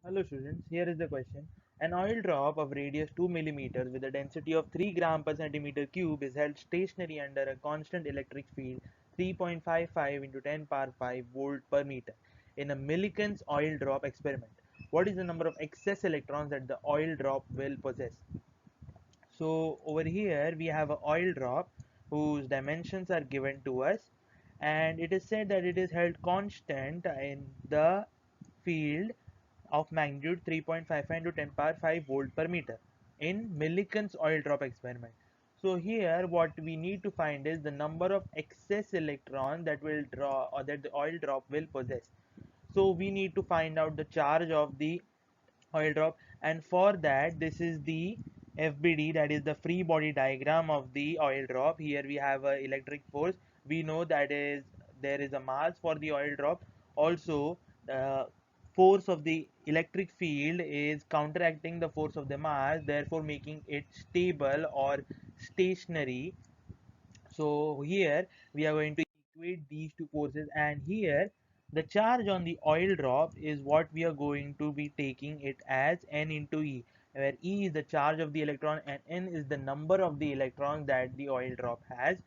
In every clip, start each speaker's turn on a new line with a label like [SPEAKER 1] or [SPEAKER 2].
[SPEAKER 1] Hello students, here is the question. An oil drop of radius 2 millimeters with a density of 3 gram per centimeter cube is held stationary under a constant electric field 3.55 into 10 power 5 volt per meter in a Millikan's oil drop experiment. What is the number of excess electrons that the oil drop will possess? So over here we have an oil drop whose dimensions are given to us, and it is said that it is held constant in the field of magnitude 3.55 into 10 power 5 volt per meter in Millikan's oil drop experiment. So here what we need to find is the number of excess electrons that will draw or that the oil drop will possess. So we need to find out the charge of the oil drop, and for that this is the FBD, that is the free body diagram of the oil drop. Here we have a electric force. We know that is there is a mass for the oil drop. Also the force of the electric field is counteracting the force of the mass, therefore making it stable or stationary. So here we are going to equate these two forces, and here the charge on the oil drop is what we are going to be taking it as N into E, where E is the charge of the electron and N is the number of the electrons that the oil drop has.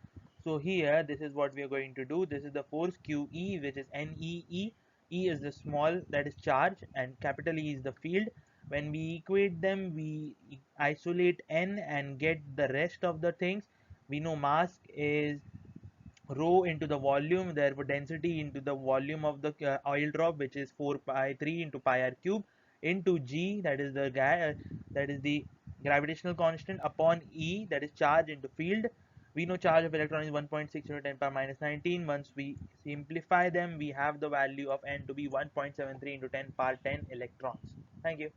[SPEAKER 1] So here this is what we are going to do. This is the force QE, which is NEE. E is the small, that is charge, and capital E is the field. When we equate them, we isolate N and get the rest of the things. We know mass is rho into the volume, therefore density into the volume of the oil drop, which is 4 pi 3 into pi r cube, into G, that is the that is the gravitational constant, upon E, that is charge into field. We know charge of electron is 1.6 into 10 power minus 19. Once we simplify them, we have the value of N to be 1.73 into 10 power 10 electrons. Thank you.